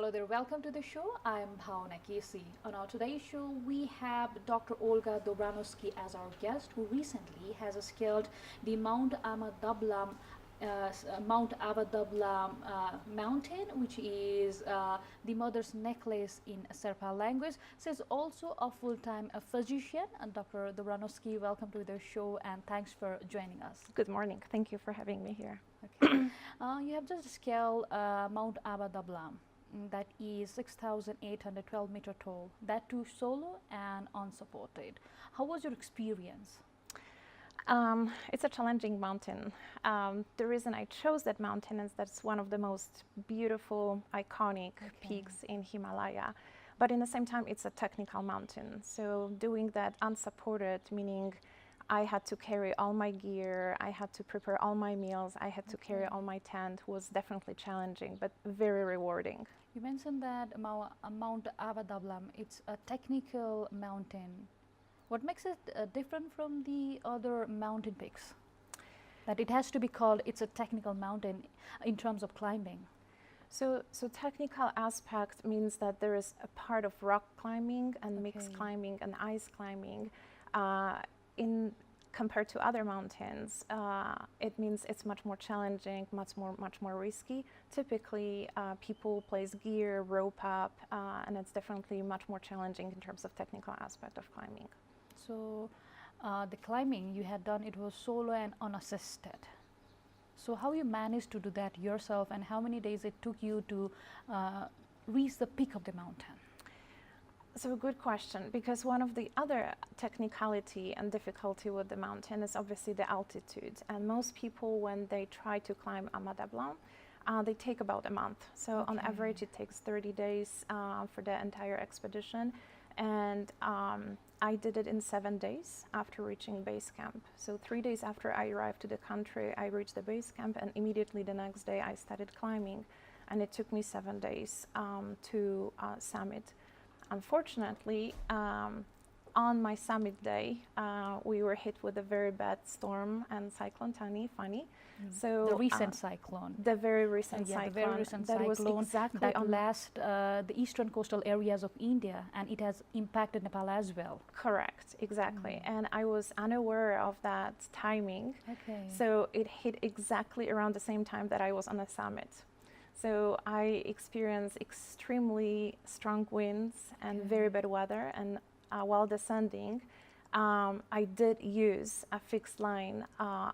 Hello there, welcome to the show. I am BHAWANA Casey. On our today's show, we have Dr. Olga Dobranowski as our guest, who recently has scaled the Mt Ama Dablam mountain, which is the mother's necklace in Sherpa language. She is also a full-time physician. And Dr. Dobranowski, welcome to the show and thanks for joining us. Good morning. Thank you for having me here. Okay. You have just scaled Mt Ama Dablam. That is 6,812 meter tall, that too solo and unsupported. How was your experience? It's a challenging mountain. The reason I chose that mountain is that it's one of the most beautiful, iconic peaks in Himalaya. But in the same time, it's a technical mountain. So doing that unsupported, meaning I had to carry all my gear, I had to prepare all my meals, I had to carry all my tent, was definitely challenging, but very rewarding. You mentioned that Mount Ama Dablam, it's a technical mountain. What makes it different from the other mountain peaks? That it has to be called, it's a technical mountain in terms of climbing. So technical aspect means that there is a part of rock climbing and mixed climbing and ice climbing. Compared to other mountains, it means it's much more challenging, much more risky. Typically, people place gear, rope up, and it's definitely much more challenging in terms of technical aspect of climbing. So, the climbing you had done, it was solo and unassisted. So, how you managed to do that yourself, and how many days it took you to reach the peak of the mountain? So good question, because one of the other technicality and difficulty with the mountain is obviously the altitude. And most people, when they try to climb Ama Dablam, they take about a month. So on average, it takes 30 days for the entire expedition. And I did it in 7 days after reaching base camp. So 3 days after I arrived to the country, I reached the base camp, and immediately the next day I started climbing. And it took me 7 days to summit. Unfortunately, on my summit day, we were hit with a very bad storm and cyclone, Fani. So the recent cyclone. The very recent cyclone. The very recent cyclone was exactly that last the eastern coastal areas of India, and it has impacted Nepal as well. Correct, exactly. And I was unaware of that timing. So it hit exactly around the same time that I was on the summit. So I experienced extremely strong winds and very bad weather, and while descending, I did use a fixed line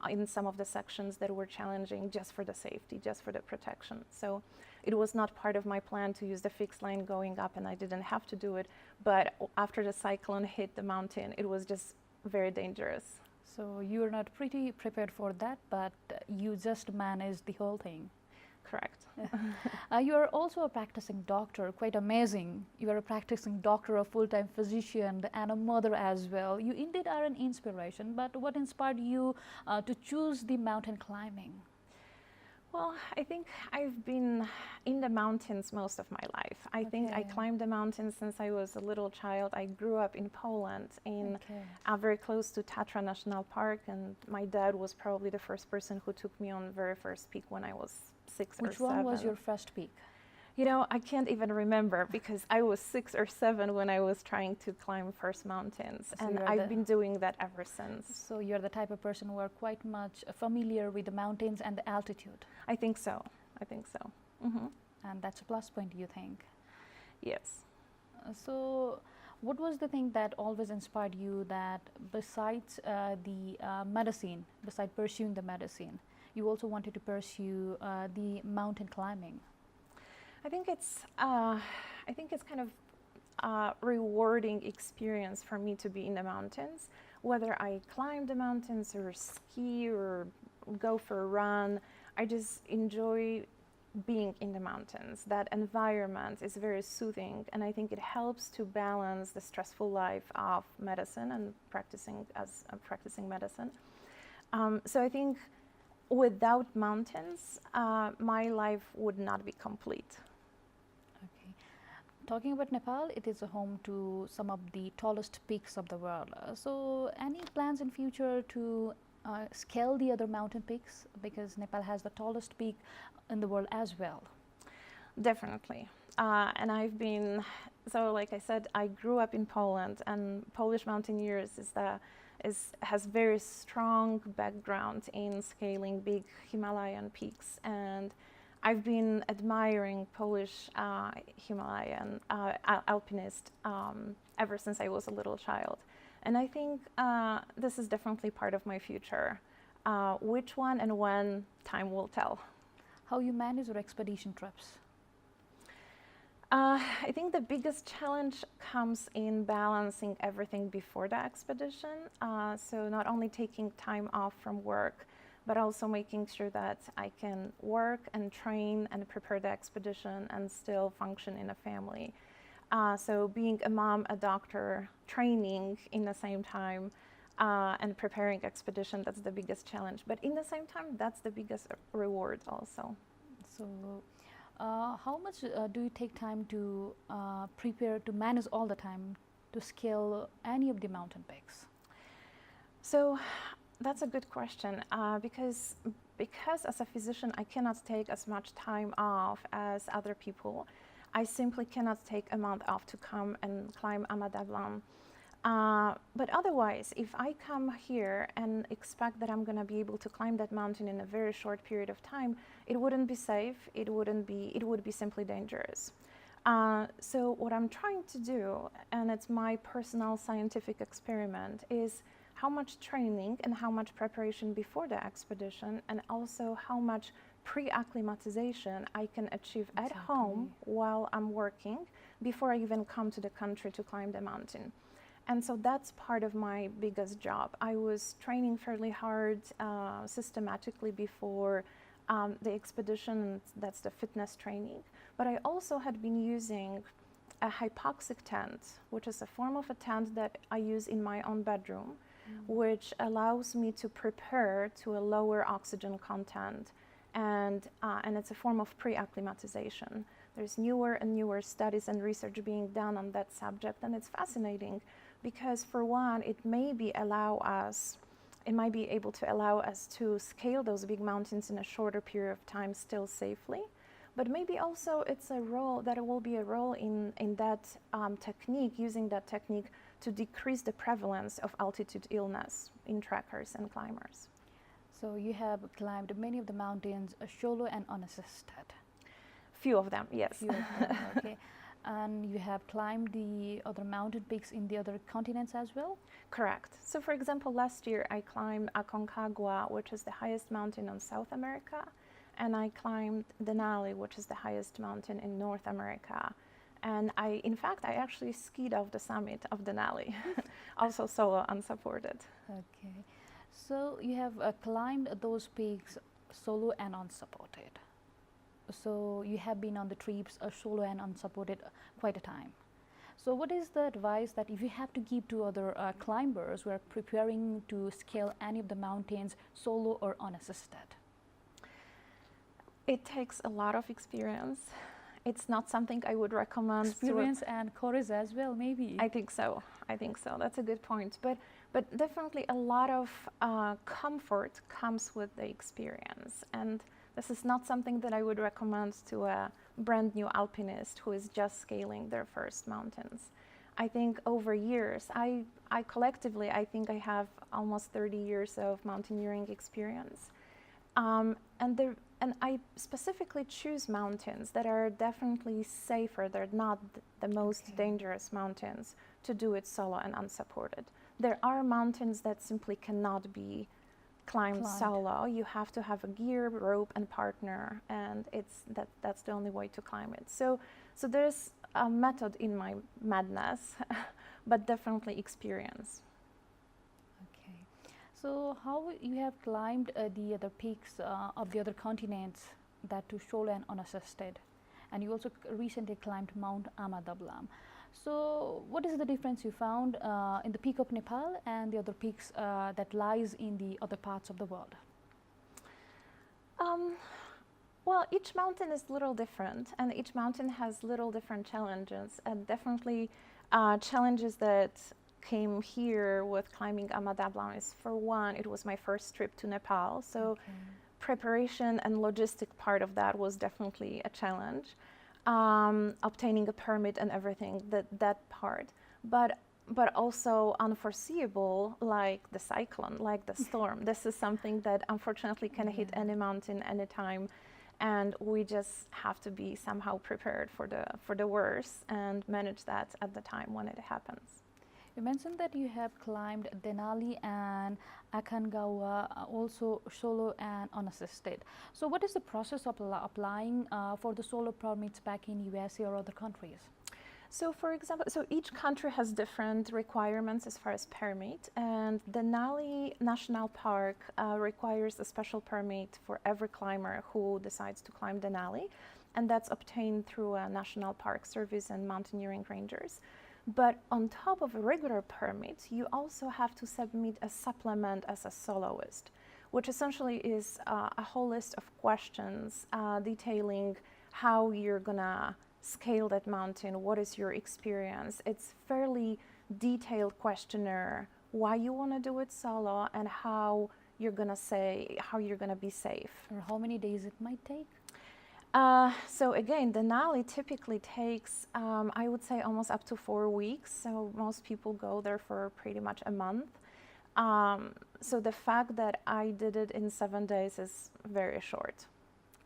in some of the sections that were challenging just for the safety, just for the protection. So it was not part of my plan to use the fixed line going up, and I didn't have to do it. But after the cyclone hit the mountain, it was just very dangerous. So you were not pretty prepared for that, but you just managed the whole thing. Correct. You are also a practicing doctor, quite amazing. You are a practicing doctor, a full-time physician, and a mother as well. You indeed are an inspiration, but what inspired you to choose the mountain climbing? Well, I think I've been in the mountains most of my life. I think I climbed the mountains since I was a little child. I grew up in Poland, very close to Tatra National Park, and my dad was probably the first person who took me on the very first peak when I was 6 or 7. Which one was your first peak? You know, I can't even remember, because I was 6 or 7 when I was trying to climb first mountains, so and I've been doing that ever since. So you're the type of person who are quite much familiar with the mountains and the altitude? I think so. I think so. And that's a plus point, you think? Yes. So what was the thing that always inspired you, that besides the medicine, besides pursuing the medicine, you also wanted to pursue the mountain climbing? I think it's kind of a rewarding experience for me to be in the mountains. Whether I climb the mountains or ski or go for a run, I just enjoy being in the mountains. That environment is very soothing, and I think it helps to balance the stressful life of medicine and practicing medicine. So I think without mountains, my life would not be complete. Okay. Talking about Nepal, it is a home to some of the tallest peaks of the world. So any plans in future to scale the other mountain peaks, because Nepal has the tallest peak in the world as well? Definitely. And I've been, so like I said, I grew up in Poland, and Polish mountaineers has very strong background in scaling big Himalayan peaks. And I've been admiring Polish Himalayan alpinist ever since I was a little child. And I think this is definitely part of my future. Which one and when, time will tell. How you manage your expedition trips? I think the biggest challenge comes in balancing everything before the expedition. So not only taking time off from work, but also making sure that I can work and train and prepare the expedition and still function in a family. So being a mom, a doctor, training in the same time, and preparing expedition, that's the biggest challenge. But in the same time, that's the biggest reward also. So how much do you take time to prepare, to manage all the time, to scale any of the mountain peaks? So that's a good question, because as a physician, I cannot take as much time off as other people. I simply cannot take a month off to come and climb Ama Dablam. But otherwise, if I come here and expect that I'm going to be able to climb that mountain in a very short period of time, it wouldn't be safe. It would be simply dangerous. So what I'm trying to do, and it's my personal scientific experiment, is how much training and how much preparation before the expedition, and also how much pre-acclimatization I can achieve at home while I'm working before I even come to the country to climb the mountain. And so that's part of my biggest job. I was training fairly hard, systematically before the expedition. That's the fitness training. But I also had been using a hypoxic tent, which is a form of a tent that I use in my own bedroom, which allows me to prepare to a lower oxygen content. And it's a form of pre-acclimatization. There's newer and newer studies and research being done on that subject, and it's fascinating because, for one, it might be able to allow us to scale those big mountains in a shorter period of time still safely, but maybe also it's a role that it will be a role in that technique, using that technique to decrease the prevalence of altitude illness in trekkers and climbers. So you have climbed many of the mountains solo and unassisted. Few of them, yes. Few of them, okay. And you have climbed the other mountain peaks in the other continents as well? Correct. So for example, last year I climbed Aconcagua, which is the highest mountain in South America, and I climbed Denali, which is the highest mountain in North America. And in fact, I actually skied off the summit of Denali, also solo, unsupported. Okay. So you have climbed those peaks solo and unsupported. So you have been on the trips solo and unsupported quite a time. So what is the advice that if you have to give to other climbers who are preparing to scale any of the mountains solo or unassisted? It takes a lot of experience. It's not something I would recommend. Experience and courage as well, maybe. I think so. That's a good point. But definitely a lot of comfort comes with the experience. And this is not something that I would recommend to a brand new alpinist who is just scaling their first mountains. I think over years, I collectively, I think I have almost 30 years of mountaineering experience. And I specifically choose mountains that are definitely safer. They're not the most dangerous mountains to do it solo and unsupported. There are mountains that simply cannot be climbed solo. You have to have a gear, rope, and partner, and that's the only way to climb it. So there's a method in my madness, but definitely experience. Okay. So how you have climbed the other peaks of the other continents, that too solo and unassisted, and you also recently climbed Mt Ama Dablam. So what is the difference you found in the peak of Nepal and the other peaks that lies in the other parts of the world? Well, each mountain is a little different, and each mountain has little different challenges, and definitely challenges that came here with climbing Ama Dablam is, for one, it was my first trip to Nepal, so preparation and logistic part of that was definitely a challenge. obtaining a permit and everything, that part. But also unforeseeable, like the cyclone, like the storm. This is something that unfortunately can hit any mountain anytime, and we just have to be somehow prepared for the worst and manage that at the time when it happens. You mentioned that you have climbed Denali and Aconcagua also solo and unassisted. So what is the process of applying for the solo permits back in USA or other countries? So for example, so each country has different requirements as far as permit, and Denali National Park requires a special permit for every climber who decides to climb Denali, and that's obtained through a National Park Service and mountaineering rangers. But on top of a regular permit, you also have to submit a supplement as a soloist, which essentially is a whole list of questions detailing how you're gonna scale that mountain, what is your experience. It's fairly detailed questionnaire, why you want to do it solo and how you're gonna be safe. Or how many days it might take? So again, Denali typically takes, I would say, almost up to 4 weeks. So most people go there for pretty much a month. So the fact that I did it in 7 days is very short.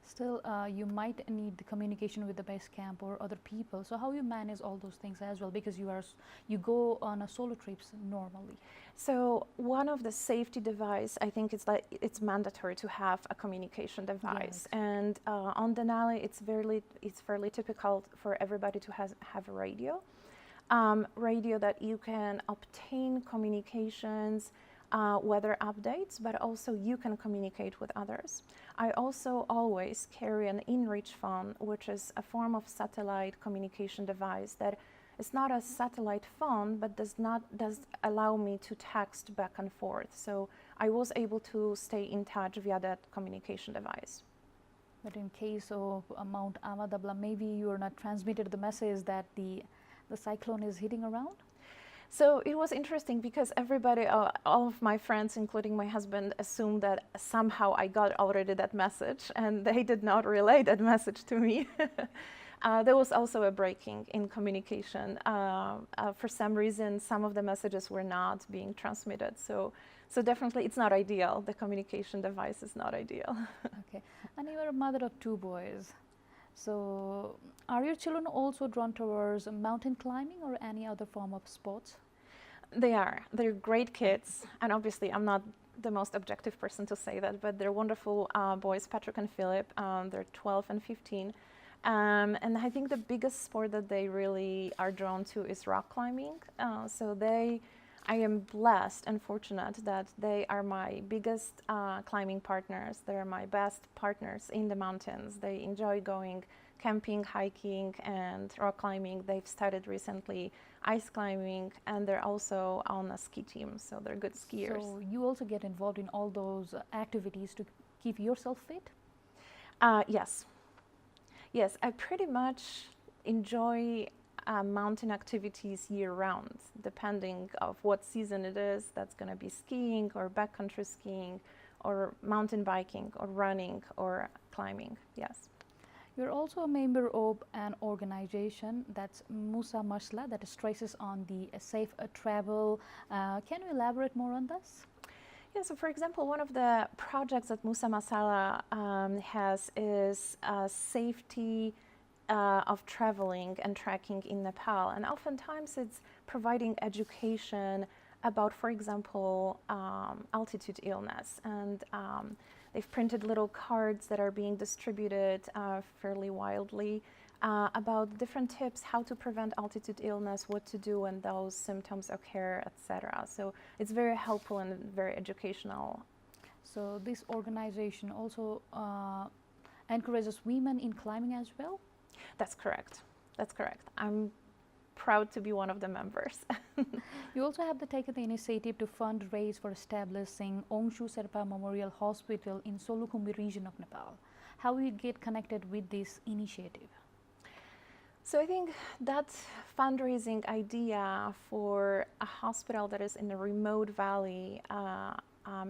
Still, you might need the communication with the base camp or other people. So how you manage all those things as well, because you go on a solo trips normally. So one of the safety device, I think it's mandatory to have a communication device. Yes. And on Denali, it's fairly typical for everybody to have a radio. Radio that you can obtain communications, weather updates, but also you can communicate with others. I also always carry an InReach phone, which is a form of satellite communication device that is not a satellite phone, but does allow me to text back and forth. So I was able to stay in touch via that communication device. But in case of Mt Ama Dablam, maybe you are not transmitted the message that the cyclone is hitting around? So it was interesting because everybody, all of my friends, including my husband, assumed that somehow I got already that message, and they did not relay that message to me. There was also a breaking in communication. For some reason, some of the messages were not being transmitted. So definitely it's not ideal. The communication device is not ideal. Okay. And you are a mother of 2 boys. So are your children also drawn towards mountain climbing or any other form of sports? They are. They're great kids. And obviously I'm not the most objective person to say that, but they're wonderful boys, Patrick and Philip. They're 12 and 15. And I think the biggest sport that they really are drawn to is rock climbing. I am blessed and fortunate that they are my biggest climbing partners. They're my best partners in the mountains. They enjoy going camping, hiking, and rock climbing. They've started recently ice climbing, and they're also on a ski team, so they're good skiers. So you also get involved in all those activities to keep yourself fit? Yes. Yes, I pretty much enjoy mountain activities year-round, depending of what season it is. That's going to be skiing or backcountry skiing or mountain biking or running or climbing, yes. You're also a member of an organization that's Musa Masla that stresses on the safe travel. Can you elaborate more on this? Yeah, so for example, one of the projects that Musa Masala has is safety of traveling and trekking in Nepal, and oftentimes it's providing education about, for example, altitude illness, and they've printed little cards that are being distributed fairly wildly about different tips, how to prevent altitude illness, what to do when those symptoms occur, etc. So it's very helpful and very educational. So this organization also encourages women in climbing as well? That's correct. That's correct. I'm proud to be one of the members. You also have taken the initiative to fundraise for establishing Ongshu Sherpa Memorial Hospital in Solukhumbu region of Nepal. How will you get connected with this initiative? So I think that fundraising idea for a hospital that is in a remote valley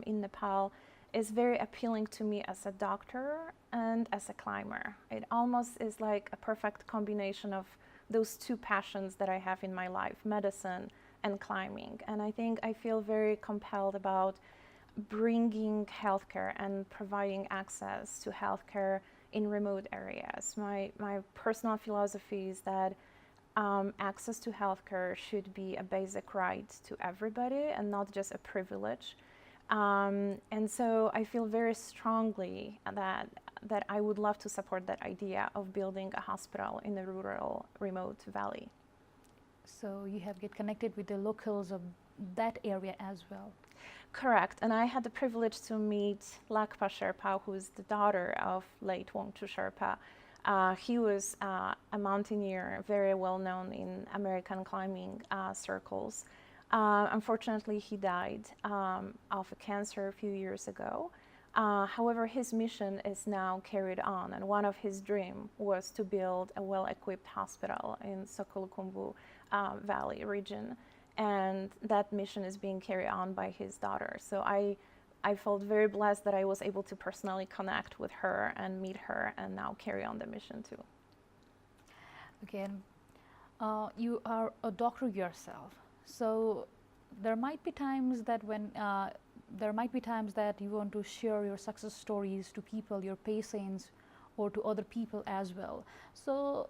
in Nepal is very appealing to me as a doctor and as a climber. It almost is like a perfect combination of those two passions that I have in my life, medicine and climbing. And I think I feel very compelled about bringing healthcare and providing access to healthcare in remote areas. My personal philosophy is that access to healthcare should be a basic right to everybody and not just a privilege. And so I feel very strongly that I would love to support that idea of building a hospital in a rural, remote valley. So you have get connected with the locals of that area as well. Correct, and I had the privilege to meet Lakpa Sherpa, who is the daughter of late Wangchu Sherpa. He was a mountaineer, very well known in American climbing circles. Unfortunately, he died of a cancer a few years ago. However, his mission is now carried on, and one of his dreams was to build a well-equipped hospital in Sokolukhumbu Valley region, and that mission is being carried on by his daughter. So I felt very blessed that I was able to personally connect with her and meet her and now carry on the mission too. Again, you are a doctor yourself, so there might be times that you want to share your success stories to people, your patients, or to other people as well. So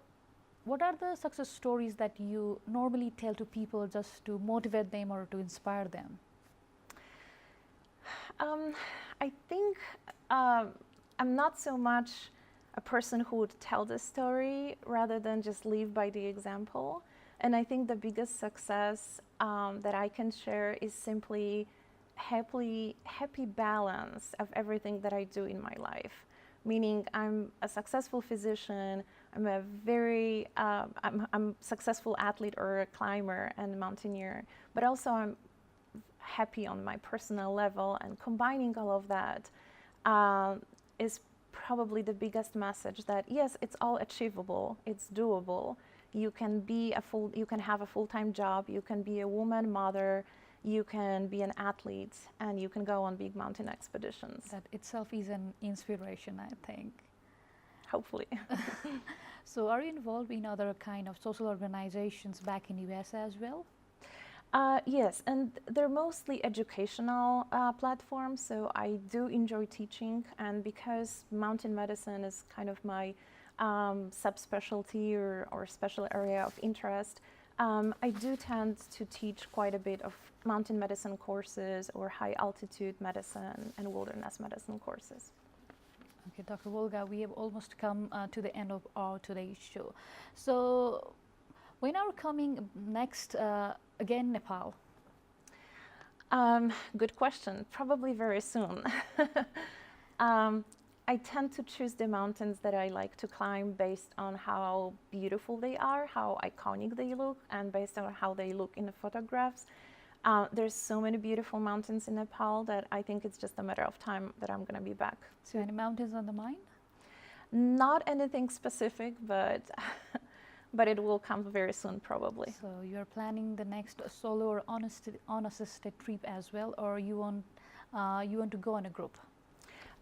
what are the success stories that you normally tell to people just to motivate them or to inspire them? I think I'm not so much a person who would tell the story rather than just live by the example. And I think the biggest success that I can share is simply happy balance of everything that I do in my life. Meaning I'm a successful physician, I'm a very I'm successful athlete or a climber and mountaineer, but also I'm happy on my personal level, and combining all of that is probably the biggest message that yes, it's all achievable, it's doable. You can have a full-time job, you can be a woman, mother, you can be an athlete, and you can go on big mountain expeditions. That itself is an inspiration, I think. Hopefully. So are you involved in other kind of social organizations back in US as well? Yes, and they're mostly educational platforms, so I do enjoy teaching, and because mountain medicine is kind of my subspecialty or special area of interest, I do tend to teach quite a bit of mountain medicine courses or high altitude medicine and wilderness medicine courses. Okay, Dr. Olga, we have almost come to the end of our today's show. So when are we coming next, again, Nepal? Good question. Probably very soon. I tend to choose the mountains that I like to climb based on how beautiful they are, how iconic they look, and based on how they look in the photographs. There's so many beautiful mountains in Nepal that I think it's just a matter of time that I'm going to be back. So any mountains on the mind? Not anything specific, but but it will come very soon probably. So you're planning the next solo or unassisted trip as well, or you want to go on a group?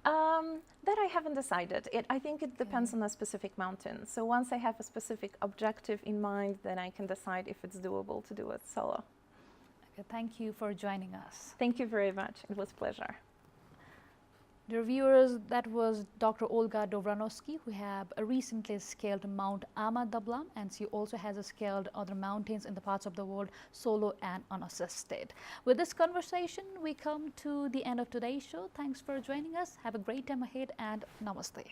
That I haven't decided. I think it depends on a specific mountain. So once I have a specific objective in mind, then I can decide if it's doable to do it solo. Okay, thank you for joining us. Thank you very much. It was a pleasure. Dear viewers, that was Dr. Olga Dobranowski, who have recently scaled Mt Ama Dablam, and she also has scaled other mountains in the parts of the world solo and unassisted. With this conversation, we come to the end of today's show. Thanks for joining us. Have a great time ahead, and namaste.